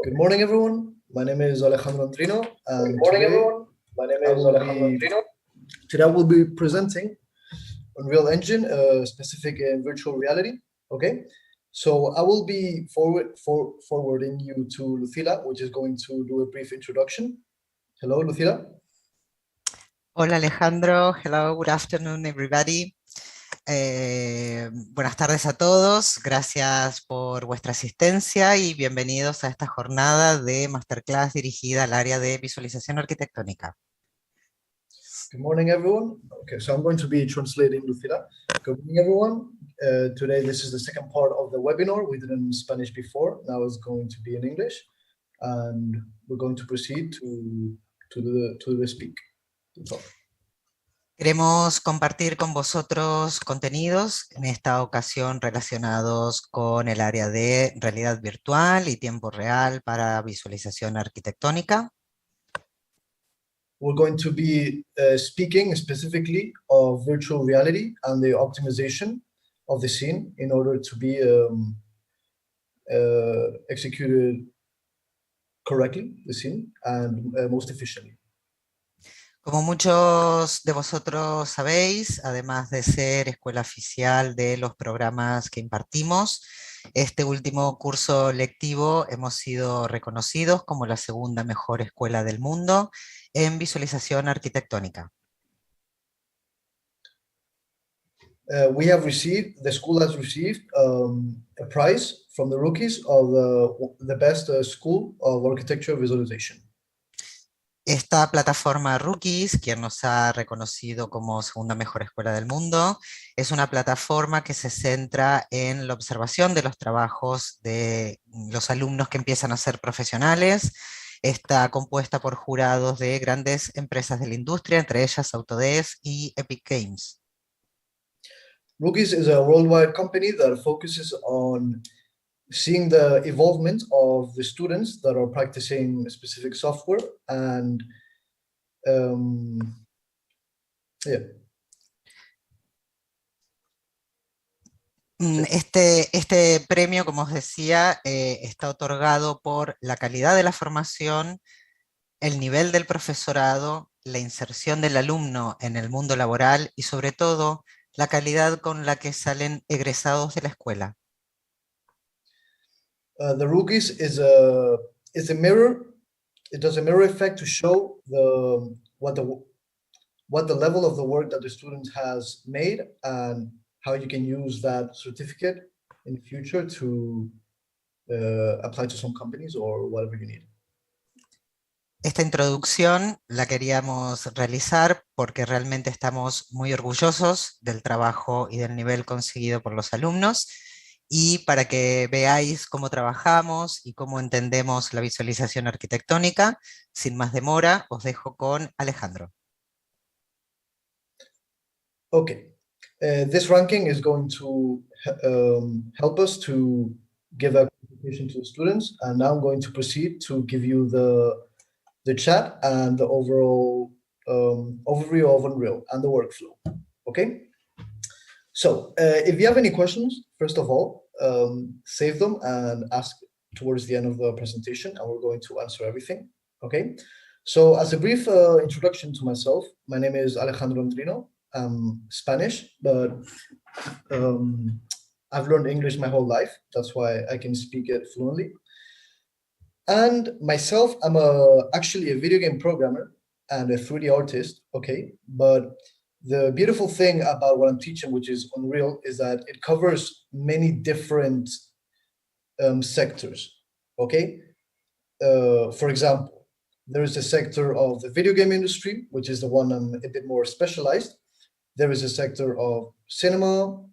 Good morning, everyone. My name is Alejandro Andrino, and Good morning, everyone. My name is Alejandro Andrino. Today I will be presenting Unreal Engine, specific in virtual reality. Okay, so I will be forwarding you to Lucila, which is going to do a brief introduction. Hello, Lucila. Hola Alejandro, hello, good afternoon everybody. Buenas tardes a todos, gracias por vuestra asistencia y bienvenidos a esta jornada de Masterclass dirigida al área de visualización arquitectónica. Good morning, everyone. Okay, so I'm going to be translating Lucila. Good morning, everyone. Today, this is the second part of the webinar. We did it in Spanish before. Now it's going to be in English, and we're going to proceed to the speak. Queremos compartir con vosotros contenidos, en esta ocasión relacionados con el área de realidad virtual y tiempo real para visualización arquitectónica. We're going to be speaking specifically of virtual reality and the optimization of the scene in order to be executed correctly, the scene, and most efficiently. Como muchos de vosotros sabéis, además de ser escuela oficial de los programas que impartimos, este último curso lectivo hemos sido reconocidos como la segunda mejor escuela del mundo en visualización arquitectónica. The school has received a prize from the rookies of the best school of architecture visualization. Esta plataforma Rookies, quien nos ha reconocido como segunda mejor escuela del mundo, es una plataforma que se centra en la observación de los trabajos de los alumnos que empiezan a ser profesionales. Está compuesta por jurados de grandes empresas de la industria, entre ellas Autodesk y Epic Games. Rookies is a worldwide company that focuses on seeing the evolvement of the students that are practicing specific software and Este premio, como os decía, está otorgado por la calidad de la formación, el nivel del profesorado, la inserción del alumno en el mundo laboral y sobre todo la calidad con la que salen egresados de la escuela. The Rookies is a mirror. It does a mirror effect to show what the level of the work that the student has made and how you can use that certificate in the future to apply to some companies or whatever you need. Esta introducción la queríamos realizar porque realmente estamos muy orgullosos del trabajo y del nivel conseguido por los alumnos, y para que veáis cómo trabajamos y cómo entendemos la visualización arquitectónica, sin más demora, os dejo con Alejandro. Okay, this ranking is going to help us to give a presentation to the students, and now I'm going to proceed to give you the chat and the overall overview of Unreal and the workflow. Okay, so if you have any questions, first of all, save them and ask towards the end of the presentation, and we're going to answer everything. Okay, so as a brief introduction to myself, my name is Alejandro Andrino. I'm Spanish, but I've learned English my whole life. That's why I can speak it fluently. And myself, I'm actually a video game programmer and a 3D artist, okay? But the beautiful thing about what I'm teaching, which is Unreal, is that it covers many different sectors, okay? For example, there is a sector of the video game industry, which is the one I'm a bit more specialized. There is a sector of cinema.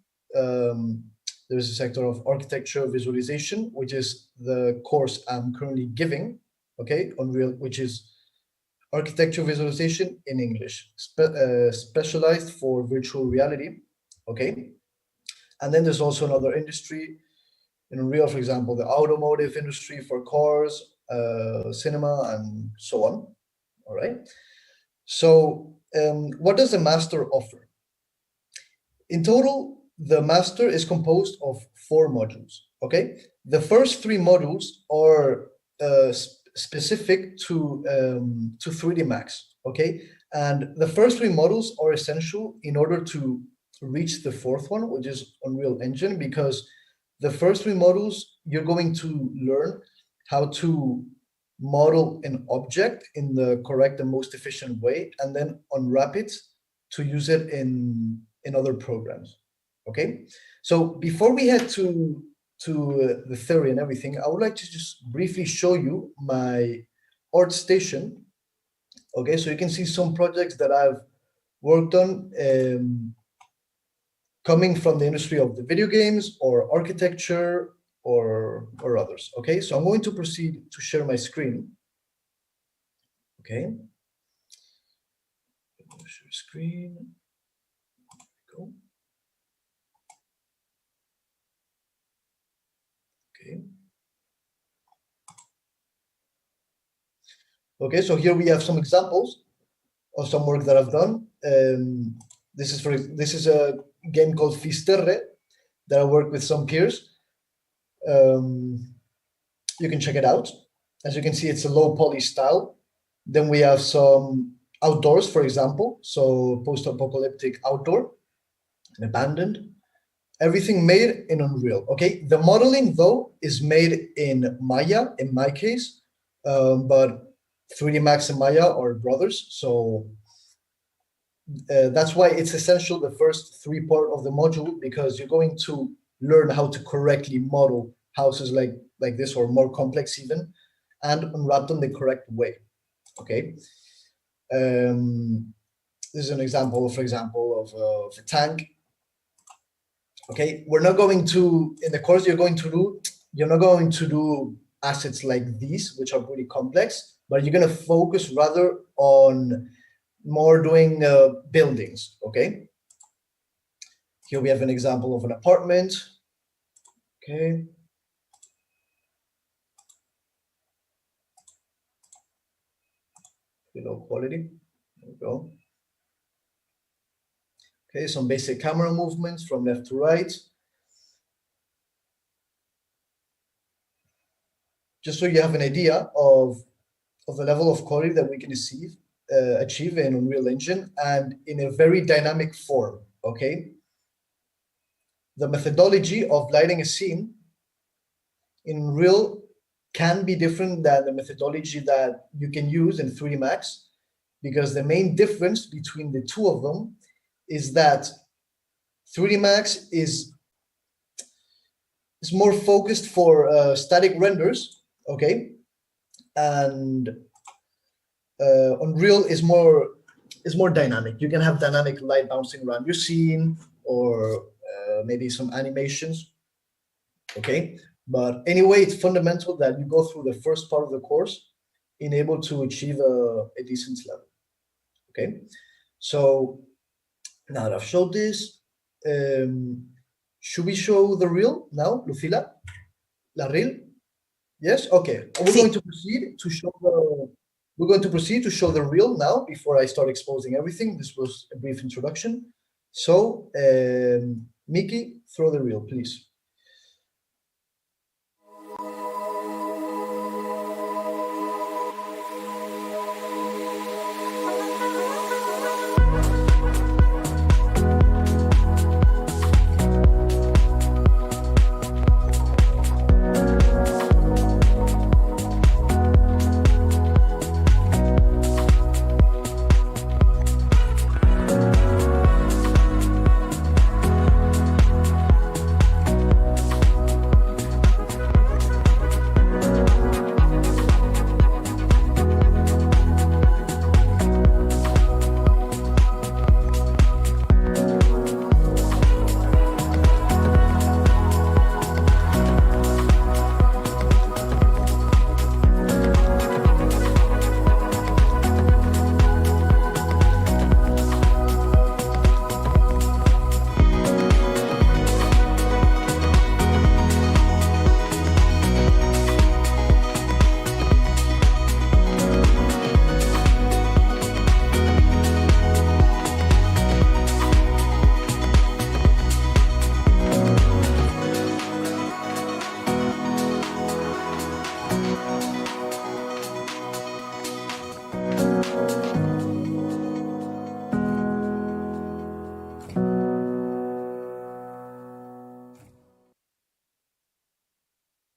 There is a sector of architecture visualization, which is the course I'm currently giving, okay, Unreal, which is architecture visualization in English, specialized for virtual reality, okay? And then there's also another industry in Unreal, for example, the automotive industry for cars, cinema, and so on, all right? So what does the master offer? In total, the master is composed of 4 modules, okay? The first 3 modules are specific to 3D Max, okay? And the first three models are essential in order to reach the fourth one, which is Unreal Engine, because the first three models, you're going to learn how to model an object in the correct and most efficient way, and then unwrap it to use it in other programs, okay? So before we head to the theory and everything, I would like to just briefly show you my art station. Okay, so you can see some projects that I've worked on coming from the industry of the video games or architecture or others. Okay, so I'm going to proceed to share my screen. Okay, share screen. Go. Okay. Okay, so here we have some examples of some work that I've done. This is a game called Fps Drop that I work with some peers. You can check it out. As you can see, it's a low poly style. Then we have some outdoors, for example, so post-apocalyptic outdoor and abandoned. Everything made in Unreal. Okay, the modeling though is made in Maya in my case, but 3D Max and Maya are brothers, so that's why it's essential, the first three part of the module, because you're going to learn how to correctly model houses like this, or more complex even, and unwrap them the correct way. Okay, this is an example, for example, of a tank. Okay, we're not going to, in the course you're not going to do assets like these, which are pretty complex, but you're going to focus rather on more doing buildings. Okay, here we have an example of an apartment. Okay, low quality. There we go. Okay, some basic camera movements from left to right. Just so you have an idea of the level of quality that we can achieve in Unreal Engine, and in a very dynamic form, okay? The methodology of lighting a scene in Unreal can be different than the methodology that you can use in 3D Max, because the main difference between the two of them is that 3D Max is more focused for static renders, okay, and Unreal is more dynamic. You can have dynamic light bouncing around your scene, or maybe some animations, okay. But anyway, it's fundamental that you go through the first part of the course in able to achieve a decent level, okay. So now that I've showed this, should we show the reel now, Lucila? La reel? Yes. Okay. We're going to proceed to show the reel now before I start exposing everything. This was a brief introduction. So, Miki, throw the reel, please.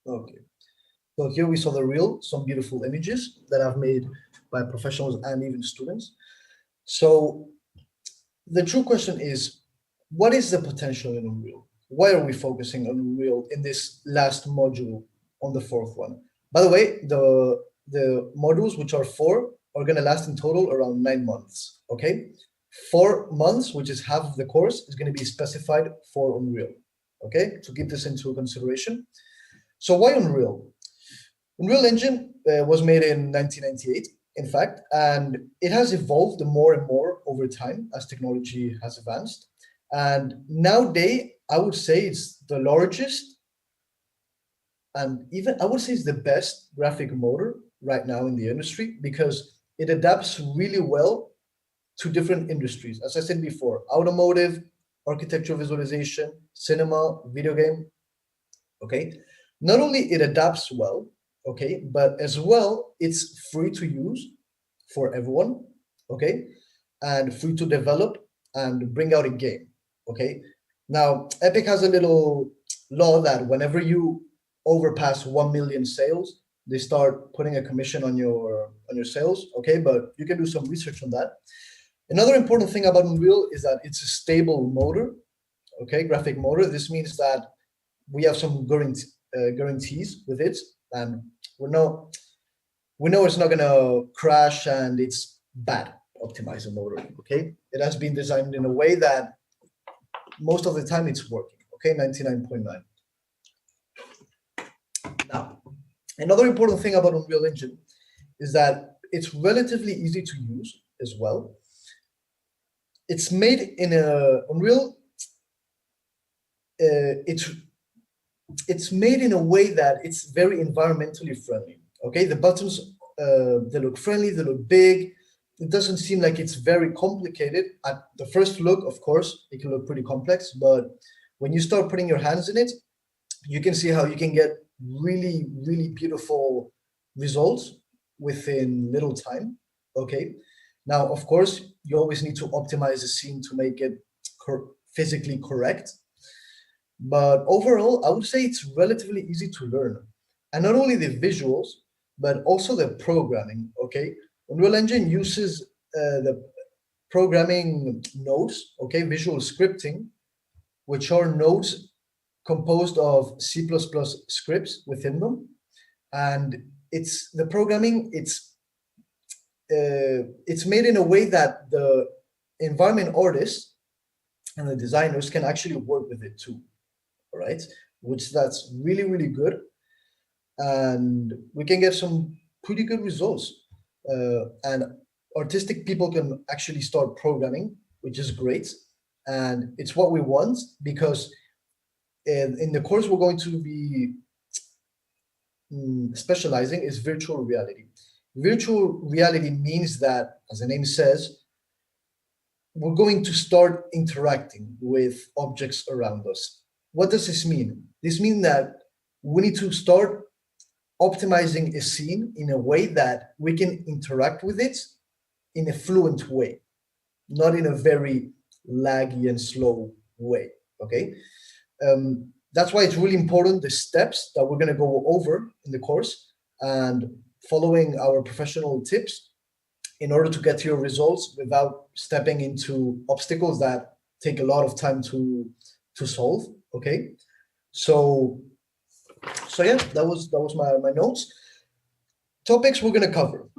Okay. So here we saw the reel, some beautiful images that I've made by professionals and even students. So the true question is, what is the potential in Unreal? Why are we focusing on Unreal in this last module on the fourth one? By the way, the modules, which are 4, are going to last in total around 9 months, okay? 4 months, which is half of the course, is going to be specified for Unreal, okay? To keep this into consideration. So why Unreal? Unreal Engine was made in 1998, in fact, and it has evolved more and more over time as technology has advanced. And nowadays, I would say it's the largest, and even I would say it's the best graphic motor right now in the industry, because it adapts really well to different industries. As I said before, automotive, architectural visualization, cinema, video game, okay? Not only it adapts well, okay, but as well, it's free to use for everyone, okay, and free to develop and bring out a game, okay. Now, Epic has a little law that whenever you overpass 1 million sales, they start putting a commission on your sales, okay. But you can do some research on that. Another important thing about Unreal is that it's a stable motor, okay, graphic motor. This means that we have some guarantees with it, and we know it's not gonna crash and it's bad optimizer motor, okay? It has been designed in a way that most of the time it's working, okay, 99.9. Now, another important thing about Unreal Engine is that it's relatively easy to use as well. It's made in Unreal, it's made in a way that it's very environmentally friendly, okay? The buttons, they look friendly, they look big. It doesn't seem like it's very complicated. At the first look, of course, it can look pretty complex, but when you start putting your hands in it, you can see how you can get really, really beautiful results within little time, okay? Now, of course, you always need to optimize the scene to make it physically correct. But overall, I would say it's relatively easy to learn. And not only the visuals, but also the programming, okay? Unreal Engine uses the programming nodes, okay, visual scripting, which are nodes composed of C++ scripts within them. And it's the programming, it's made in a way that the environment artists and the designers can actually work with it too, all right? Which that's really, really good. And we can get some pretty good results. And artistic people can actually start programming, which is great. And it's what we want, because in the course we're going to be specializing is virtual reality. Virtual reality means that, as the name says, we're going to start interacting with objects around us. What does this mean? This means that we need to start optimizing a scene in a way that we can interact with it in a fluent way, not in a very laggy and slow way, okay? That's why it's really important, the steps that we're gonna go over in the course and following our professional tips in order to get to your results without stepping into obstacles that take a lot of time to solve, okay? So yeah, that was my notes. Topics we're gonna cover.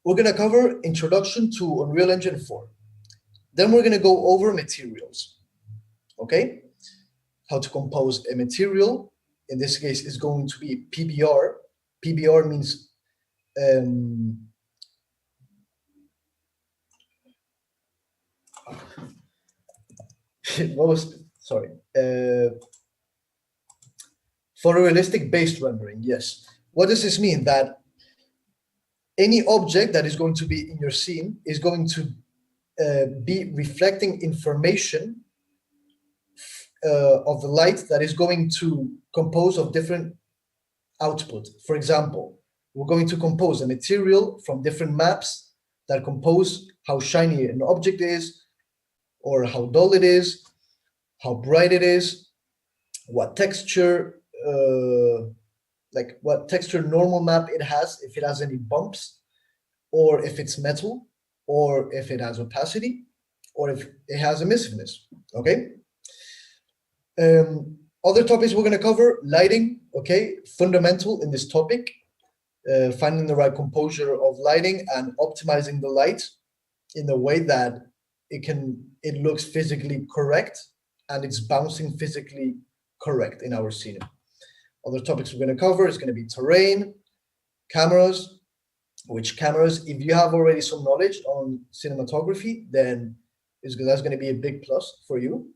We're gonna cover introduction to Unreal Engine 4. Then we're gonna go over materials, okay? How to compose a material. In this case, is going to be PBR. PBR means photorealistic based rendering, yes. What does this mean? That any object that is going to be in your scene is going to be reflecting information of the light that is going to compose of different output. For example, we're going to compose a material from different maps that compose how shiny an object is, or how dull it is, how bright it is, what texture like what texture normal map it has, if it has any bumps, or if it's metal, or if it has opacity, or if it has emissiveness, okay? Other topics we're gonna cover, lighting, okay? Fundamental in this topic, finding the right composure of lighting and optimizing the light in a way that it looks physically correct and it's bouncing physically correct in our scene. Other topics we're going to cover is going to be terrain, cameras, which cameras, if you have already some knowledge on cinematography, then that's going to be a big plus for you.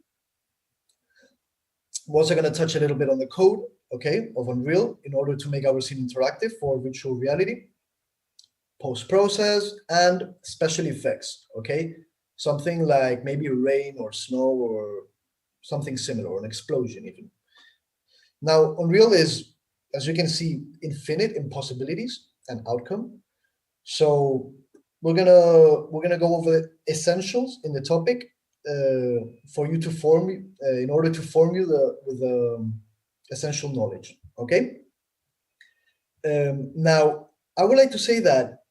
We're also going to touch a little bit on the code, okay, of Unreal in order to make our scene interactive for virtual reality, post-process, and special effects, okay? Something like maybe rain or snow or something similar, or an explosion even. Now, Unreal is, as you can see, infinite in possibilities and outcome. So we're gonna go over the essentials in the topic for you to form, in order to form you with the essential knowledge, okay? Now, I would like to say that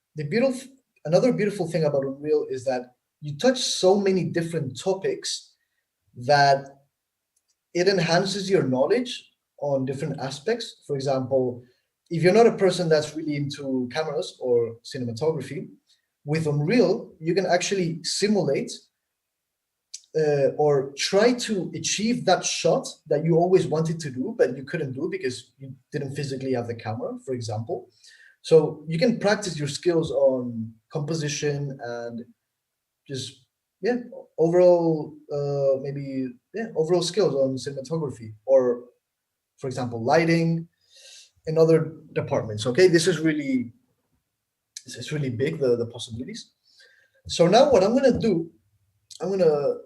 another beautiful thing about Unreal is that you touch so many different topics that it enhances your knowledge on different aspects. For example, if you're not a person that's really into cameras or cinematography, with Unreal, you can actually simulate or try to achieve that shot that you always wanted to do, but you couldn't do because you didn't physically have the camera, for example. So you can practice your skills on composition and just, yeah, overall, overall skills on cinematography, or, for example, lighting and other departments, okay? This is really big, the possibilities. So now what I'm gonna do, I'm gonna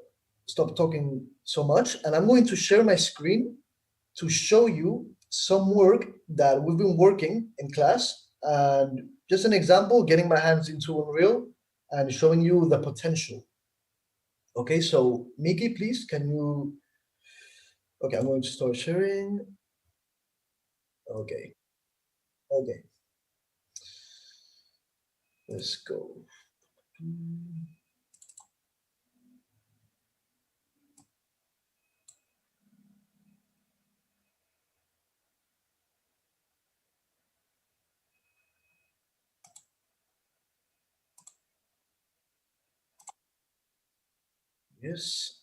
stop talking so much, and I'm going to share my screen to show you some work that we've been working in class, and just an example, getting my hands into Unreal and showing you the potential. Okay, so Miki, please, can you, okay, I'm going to start sharing. Okay, let's go. Yes,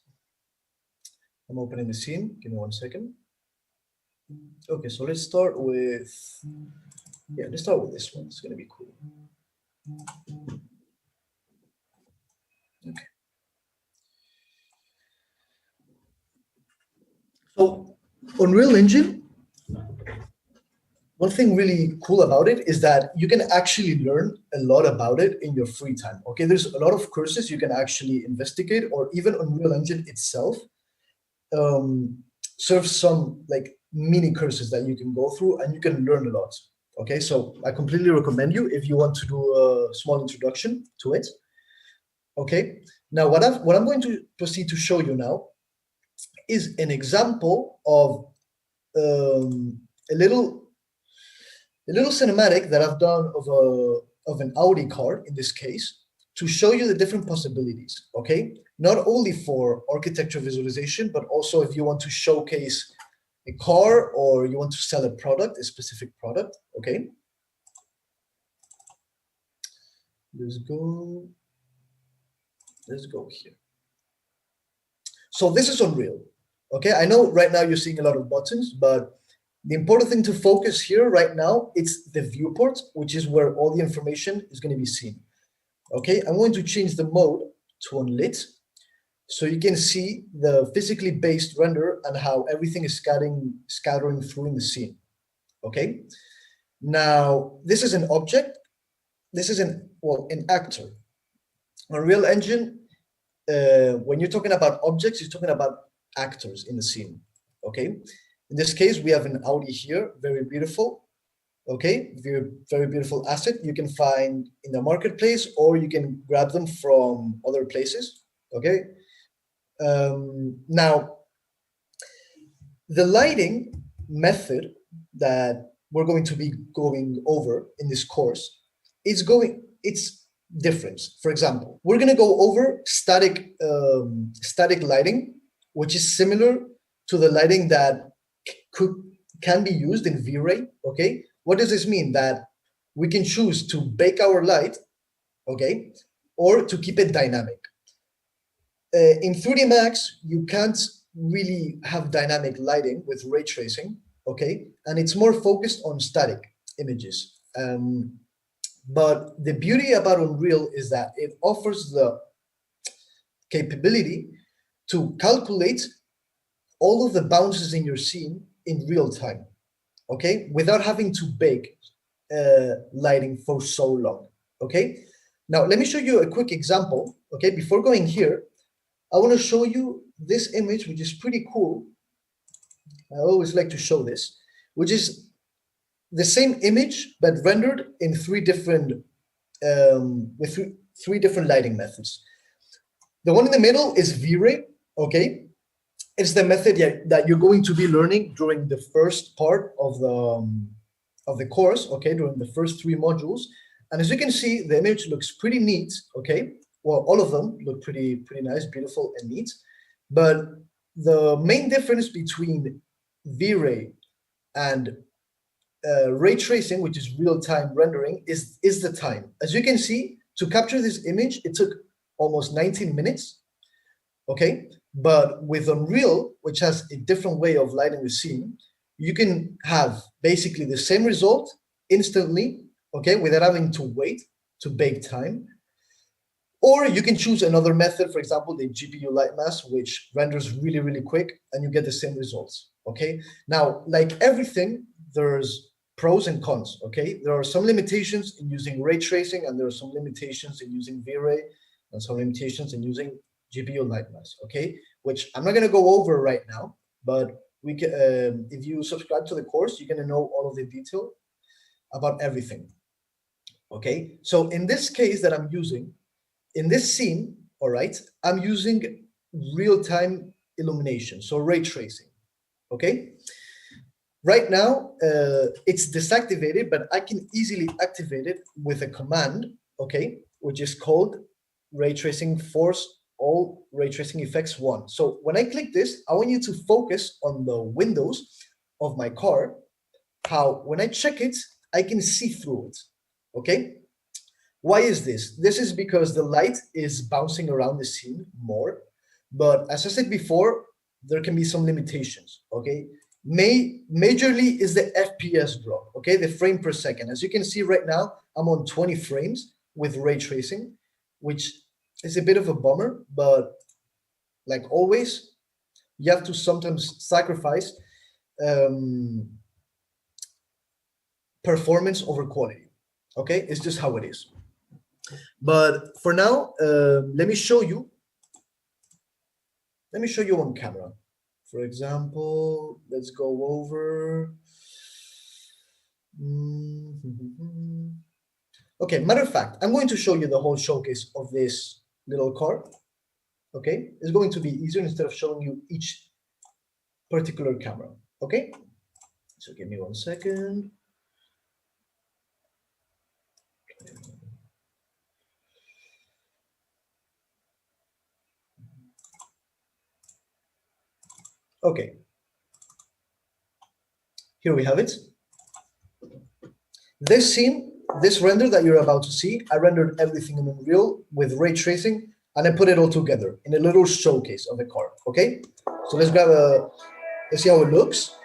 I'm opening the scene. Give me 1 second. Okay, so let's start with, let's start with this one. It's gonna be cool. Okay. So Unreal Engine, one thing really cool about it is that you can actually learn a lot about it in your free time. Okay, there's a lot of courses you can actually investigate, or even Unreal Engine itself serves some like mini courses that you can go through and you can learn a lot. Okay, so I completely recommend you if you want to do a small introduction to it. Okay, now what I'm going to proceed to show you now is an example of a little cinematic that I've done of an Audi car in this case, to show you the different possibilities, okay? Not only for architecture visualization, but also if you want to showcase a car or you want to sell a product, a specific product, okay? Let's go here. So this is Unreal, okay? I know right now you're seeing a lot of buttons, but the important thing to focus here right now, it's the viewport, which is where all the information is going to be seen. Okay, I'm going to change the mode to unlit, so you can see the physically based render and how everything is scattering through in the scene. Okay, now this is an object. This is an actor. Unreal Engine, when you're talking about objects, you're talking about actors in the scene. Okay, in this case, we have an Audi here, very beautiful. Okay, very beautiful asset you can find in the marketplace, or you can grab them from other places. Okay, now the lighting method that we're going to be going over in this course, it's different. For example, we're going to go over static lighting, which is similar to the lighting that can be used in V-Ray. Okay, what does this mean? That we can choose to bake our light, okay, or to keep it dynamic. In 3D Max, you can't really have dynamic lighting with ray tracing, okay, and it's more focused on static images. But the beauty about Unreal is that it offers the capability to calculate all of the bounces in your scene in real time, okay, without having to bake lighting for so long, okay? Now, let me show you a quick example, okay? Before going here, I want to show you this image, which is pretty cool. I always like to show this, which is the same image, but rendered in three different lighting methods. The one in the middle is V-Ray, okay? It's the method that you're going to be learning during the first part of the course, okay, during the first 3 modules. And as you can see, the image looks pretty neat, okay? Well, all of them look pretty nice, beautiful, and neat. But the main difference between V-Ray and ray tracing, which is real-time rendering, is the time. As you can see, to capture this image, it took almost 19 minutes, okay? But with Unreal, which has a different way of lighting the scene, you can have basically the same result instantly, okay, without having to wait to bake time. Or you can choose another method, for example, the GPU light mask, which renders really quick, and you get the same results, okay? Now, like everything, there's pros and cons, okay? There are some limitations in using ray tracing, and there are some limitations in using V-Ray, and some limitations in using GPU light mask, okay? Which I'm not gonna go over right now, but we can, if you subscribe to the course, you're gonna know all of the detail about everything, okay? So in this case that I'm using, in this scene, all right, I'm using real-time illumination, so ray tracing, okay? Right now, it's deactivated, but I can easily activate it with a command, okay, which is called ray tracing force all ray tracing effects 1. So when I click this, I want you to focus on the windows of my car, how when I check it, I can see through it, okay? Why is this? This is because the light is bouncing around the scene more, but as I said before, there can be some limitations, okay? Majorly is the FPS drop, okay? The frame per second. As you can see right now, I'm on 20 frames with ray tracing, which is a bit of a bummer, but like always, you have to sometimes sacrifice performance over quality, okay? It's just how it is. But for now, let me show you on camera. For example, let's go over. Okay, matter of fact, I'm going to show you the whole showcase of this little car. Okay, it's going to be easier instead of showing you each particular camera. Okay, so give me 1 second. Okay, here we have it. This scene, this render that you're about to see, I rendered everything in Unreal with ray tracing, and I put it all together in a little showcase of the car. Okay, so let's see how it looks.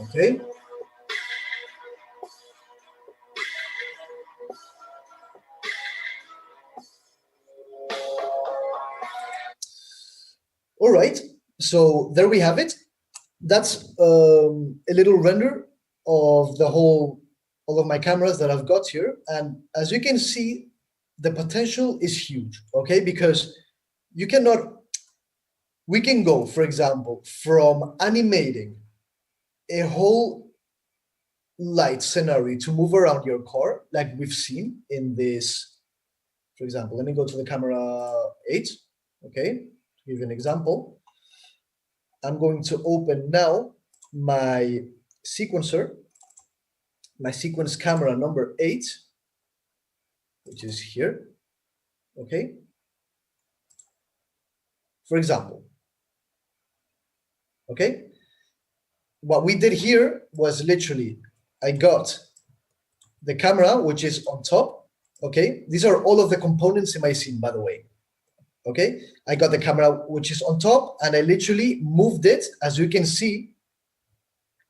Okay. All right, so there we have it. That's a little render of all of my cameras that I've got here. And as you can see, the potential is huge, okay? Because we can go, for example, from animating a whole light scenario to move around your car, like we've seen in this, for example, let me go to the camera 8, okay? To give you an example. I'm going to open now my sequencer, my sequence camera number 8, which is here, okay? For example, okay? What we did here was literally, I got the camera, which is on top, okay? These are all of the components in my scene, by the way, okay? I got the camera, which is on top, and I literally moved it, as you can see,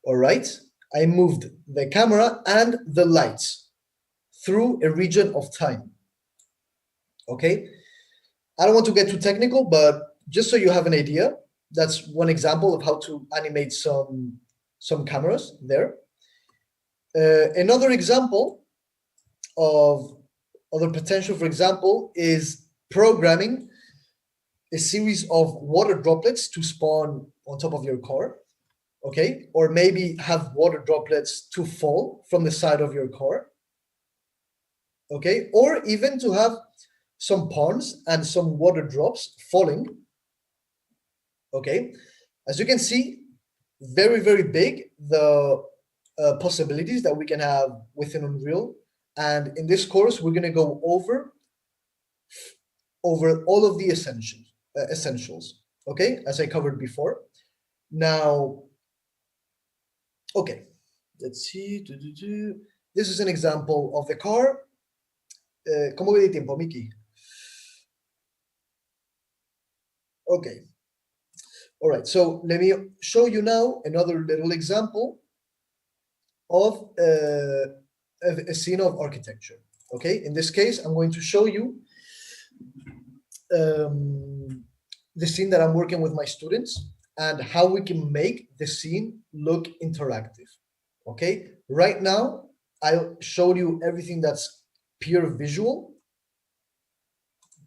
all right? I moved the camera and the lights through a region of time, okay? I don't want to get too technical, but just so you have an idea, that's one example of how to animate some cameras there. Another example of other potential, for example, is programming a series of water droplets to spawn on top of your car, okay? Or maybe have water droplets to fall from the side of your car, okay? Or even to have some ponds and some water drops falling, okay? As you can see, very, very big, the possibilities that we can have within Unreal. And in this course, we're gonna go over all of the essentials, okay? As I covered before. Now, okay, let's see. This is an example of the car. ¿Cómo ve de tiempo, Miki? Okay. All right, so let me show you now another little example of a scene of architecture, okay? In this case, I'm going to show you the scene that I'm working with my students and how we can make the scene look interactive, okay? Right now, I showed you everything that's pure visual.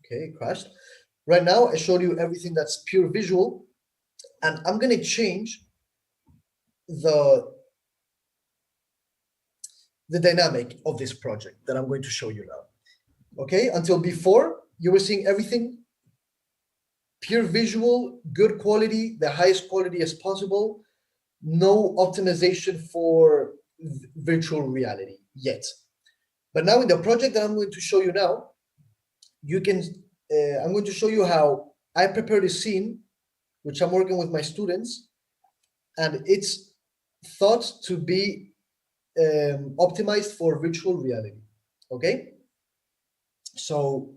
Okay, crashed. Right now, I showed you everything that's pure visual, and I'm going to change the dynamic of this project that I'm going to show you now. Okay, until before, you were seeing everything pure visual, good quality, the highest quality as possible, no optimization for virtual reality yet. But now in the project that I'm going to show you now, you can, I'm going to show you how I prepared a scene, which I'm working with my students, and it's thought to be optimized for virtual reality, okay? So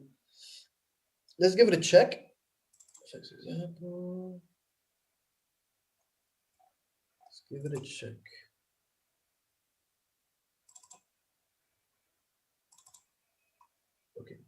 let's give it a check. Example. Let's give it a check. Okay.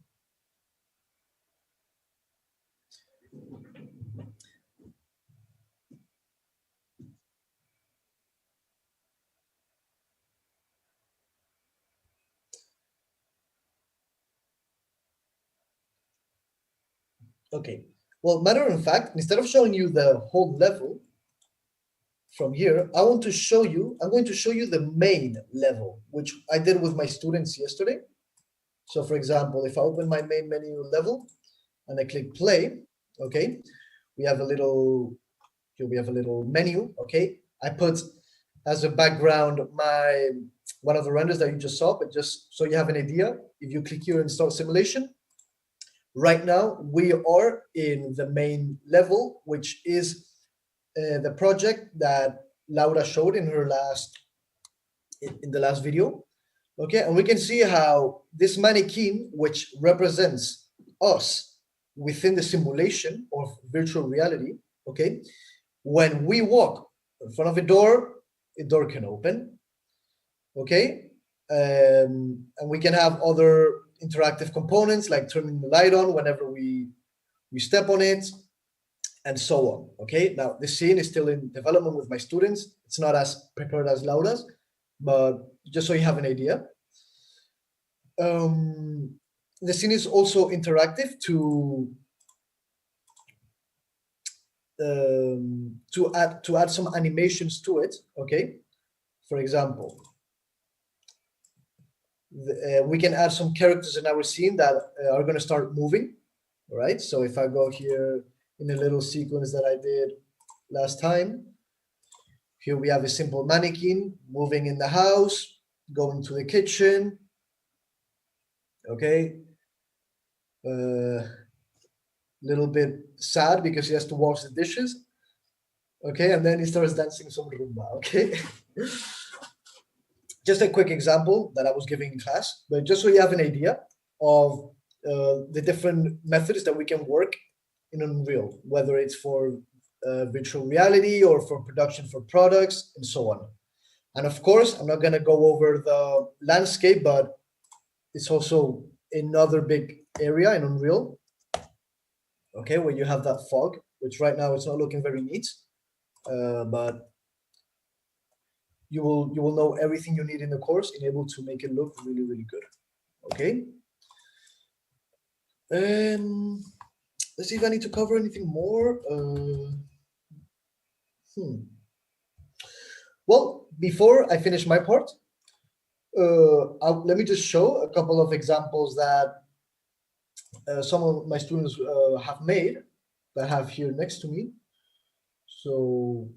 Okay. Well, matter of fact, instead of showing you the whole level from here, I'm going to show you the main level, which I did with my students yesterday. So for example, if I open my main menu level and I click play, okay, we have a little menu, okay. I put as a background one of the renders that you just saw, but just so you have an idea, if you click here and start simulation, right now we are in the main level, which is the project that Laura showed in the last video, okay. And we can see how this mannequin, which represents us within the simulation of virtual reality, okay, when we walk in front of a door, a door can open. Okay, and we can have other interactive components like turning the light on whenever we step on it, and so on. Okay, now the scene is still in development with my students. It's not as prepared as Laura's, but just so you have an idea. The scene is also interactive to add some animations to it. Okay, for example, we can add some characters in our scene that are going to start moving. All right, so if I go here in a little sequence that I did last time, here we have a simple mannequin moving in the house, going to the kitchen. Okay, little bit sad because he has to wash the dishes. Okay, and then he starts dancing some rumba. Okay. Just a quick example that I was giving in class, but just so you have an idea of the different methods that we can work in Unreal, whether it's for virtual reality or for production for products and so on. And of course, I'm not going to go over the landscape, but it's also another big area in Unreal. Okay, where you have that fog, which right now it's not looking very neat, but you will know everything you need in the course and able to make it look really, really good. Okay. Let's see if I need to cover anything more. Well, before I finish my part, let me just show a couple of examples that some of my students have made that I have here next to me. So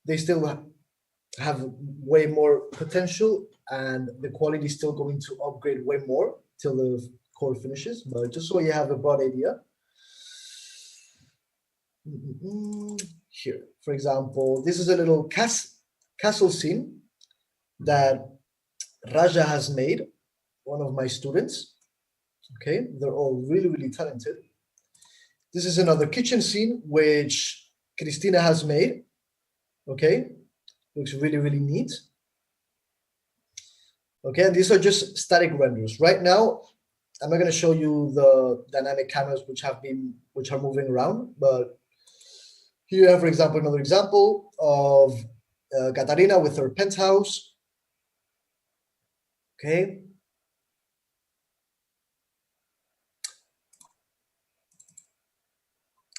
they still have way more potential and the quality is still going to upgrade way more till the core finishes, but just so you have a broad idea. Here, for example, this is a little castle scene that Raja has made, one of my students. Okay, they're all really, really talented. This is another kitchen scene which Cristina has made. Okay, looks really, really neat. Okay, and these are just static renders. Right now, I'm not going to show you the dynamic cameras which are moving around, but here you have, for example, another example of Katarina with her penthouse. Okay.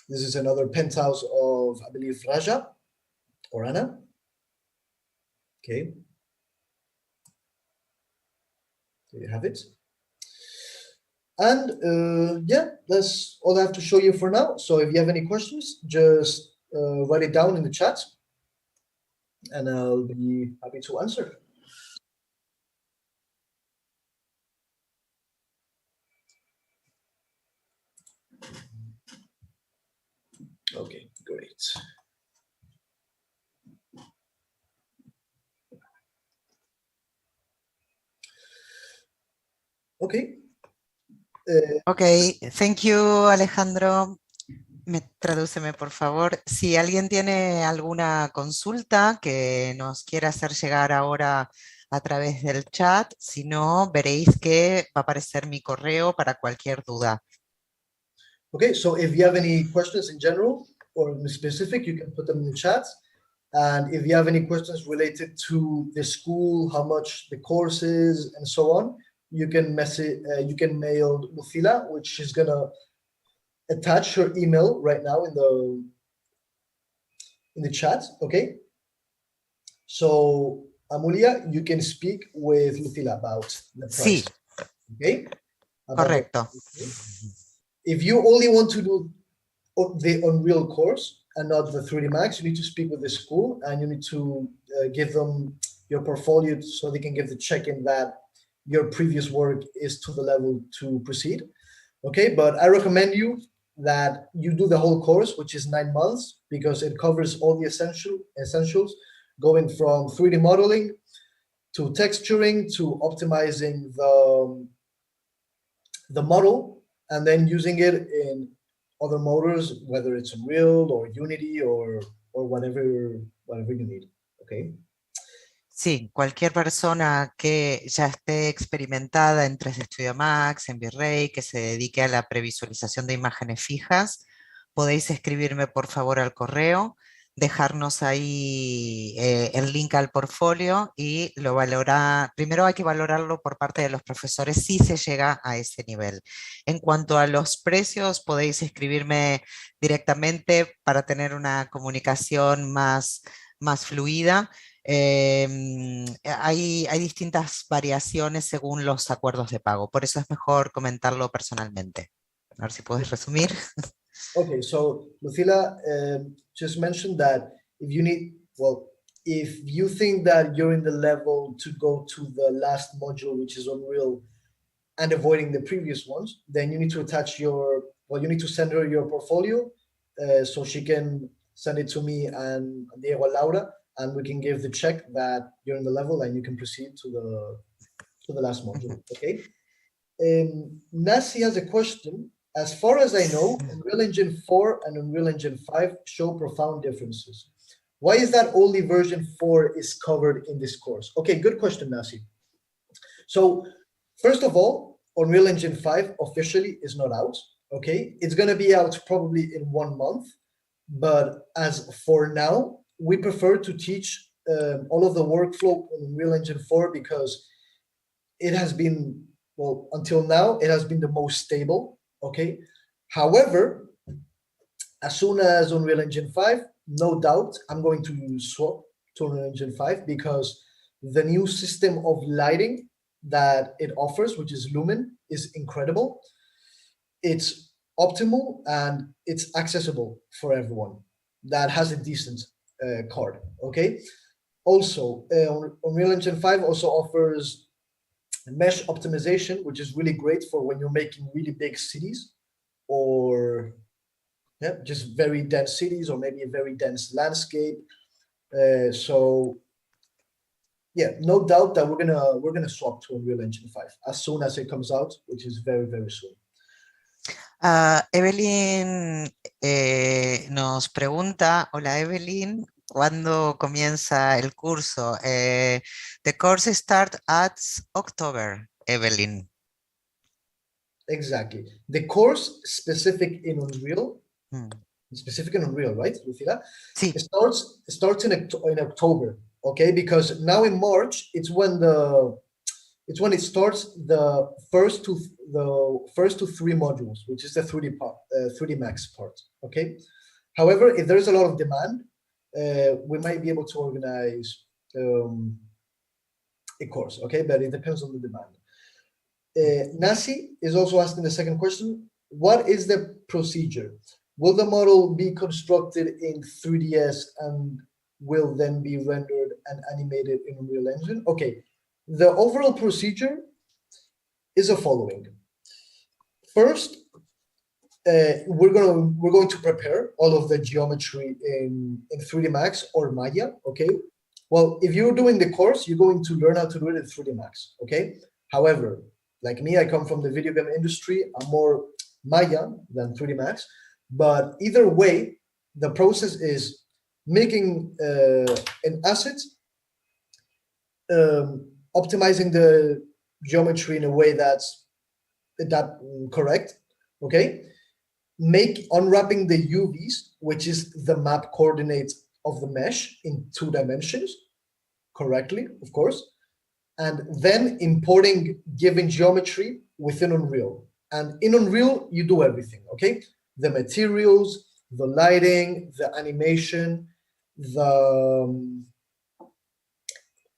This is another penthouse of, I believe, Raja or Anna. Okay. There you have it. And yeah, that's all I have to show you for now. So if you have any questions, just write it down in the chat and I'll be happy to answer. Okay, great. Okay. Okay, thank you, Alejandro. Tradúceme, por favor. Si alguien tiene alguna consulta que nos quiera hacer llegar ahora a través del chat, si no, veréis que va a aparecer mi correo para cualquier duda. Okay, so if you have any questions in general or in specific, you can put them in the chat. And if you have any questions related to the school, how much the course is, and so on, you can mail Lucila, which is gonna attach her email right now in the chat. Okay. So Amulia, you can speak with Lucila about the price. Sí. Okay. Correcto. If you only want to do the Unreal course and not the 3D Max, you need to speak with the school and you need to give them your portfolio so they can give the check-in that your previous work is to the level to proceed. Okay, but I recommend you that you do the whole course, which is 9 months, because it covers all the essentials, going from 3D modeling to texturing to optimizing the model and then using it in other motors, whether it's Unreal or Unity or whatever you need. Okay. Sí, cualquier persona que ya esté experimentada en 3D Studio Max, en V-Ray, que se dedique a la previsualización de imágenes fijas, podéis escribirme por favor al correo, dejarnos ahí el link al portfolio y lo valora. Primero hay que valorarlo por parte de los profesores si se llega a ese nivel. En cuanto a los precios, podéis escribirme directamente para tener una comunicación más fluida. Hay distintas variaciones según los acuerdos de pago, por eso es mejor comentarlo personalmente. A ver si puedes resumir. Okay, so Lucila just mentioned that if you need, well, if you think that you're in the level to go to the last module, which is Unreal, and avoiding the previous ones, then you need to attach your, well, you need to send her your portfolio so she can send it to me and Diego Laura, and we can give the check that you're in the level and you can proceed to the last module, okay? Nasi has a question. As far as I know, Unreal Engine 4 and Unreal Engine 5 show profound differences. Why is that only version 4 is covered in this course? Okay, good question, Nasi. So first of all, Unreal Engine 5 officially is not out, okay? It's gonna be out probably in 1 month, but as for now, we prefer to teach all of the workflow on Unreal Engine 4 because it has been, well, until now, it has been the most stable, okay? However, as soon as Unreal Engine 5, no doubt, I'm going to swap to Unreal Engine 5 because the new system of lighting that it offers, which is Lumen, is incredible. It's optimal and it's accessible for everyone that has a decent card, okay? Also, Unreal Engine 5 also offers mesh optimization, which is really great for when you're making really big cities or just very dense cities or maybe a very dense landscape. So yeah, no doubt that we're gonna swap to Unreal Engine 5 as soon as it comes out, which is very, very soon. Evelyn nos pregunta, hola Evelyn, ¿cuándo comienza el curso? The course starts at October, Evelyn. Exactly. The course specific in Unreal, right, Lucila? Sí. It starts in October, okay? Because now in March, it's when it starts the first to 3 modules, which is the 3D part, 3D Max part, okay? However, if there's a lot of demand, we might be able to organize a course, okay? But it depends on the demand. Nasi is also asking the second question. What is the procedure? Will the model be constructed in 3ds and will then be rendered and animated in Unreal Engine? Okay, the overall procedure is the following. First, we're going to prepare all of the geometry in 3D Max or Maya, okay? Well, if you're doing the course, you're going to learn how to do it in 3D Max, okay? However, like me, I come from the video game industry. I'm more Maya than 3D Max, but either way, the process is making an asset, optimizing the geometry in a way that's correct, okay? Unwrapping the UVs, which is the map coordinates of the mesh in 2 dimensions, correctly, of course, and then importing given geometry within Unreal. And in Unreal, you do everything, okay? The materials, the lighting, the animation,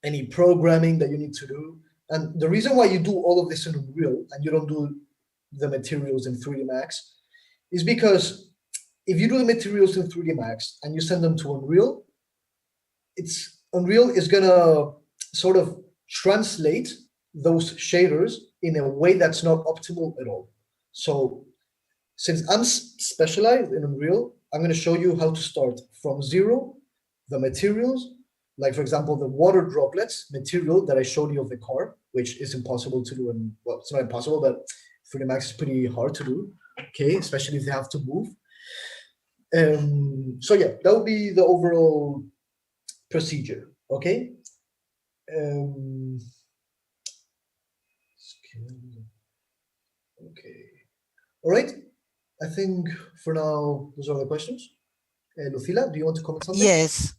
any programming that you need to do. And the reason why you do all of this in Unreal and you don't do the materials in 3D Max is because if you do the materials in 3D Max and you send them to Unreal, Unreal is gonna sort of translate those shaders in a way that's not optimal at all. So since I'm specialized in Unreal, I'm going to show you how to start from zero, the materials, like for example, the water droplets material that I showed you of the car, which is impossible to do. And well, it's not impossible, but 3D Max is pretty hard to do, okay, especially if they have to move. So yeah, that would be the overall procedure, okay? Okay. All right. I think for now, those are the questions. Lucila, do you want to comment something? Yes,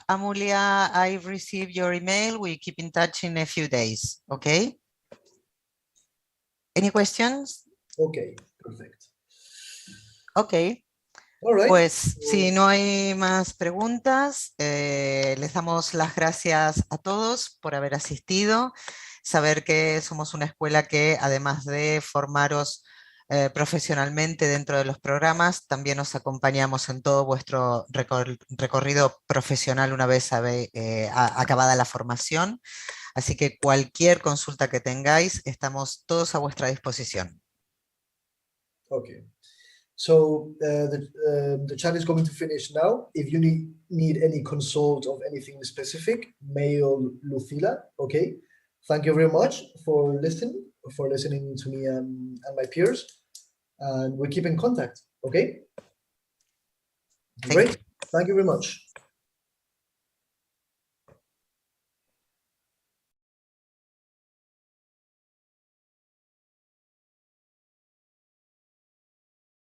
Amulia, I received your email. We keep in touch in a few days, okay? Any questions? Okay, perfect. Okay. All right. Pues si no hay más preguntas, les damos las gracias a todos por haber asistido. Saber que somos una escuela que, además de formaros profesionalmente dentro de los programas, también os acompañamos en todo vuestro recorrido profesional una vez acabada la formación. Así que cualquier consulta que tengáis, estamos todos a vuestra disposición. Okay. So the chat is going to finish now. If you need any consult of anything specific, mail Lucila. Okay. Thank you very much for listening to me and my peers, and we keep in contact. Okay. Great. Thank you very much.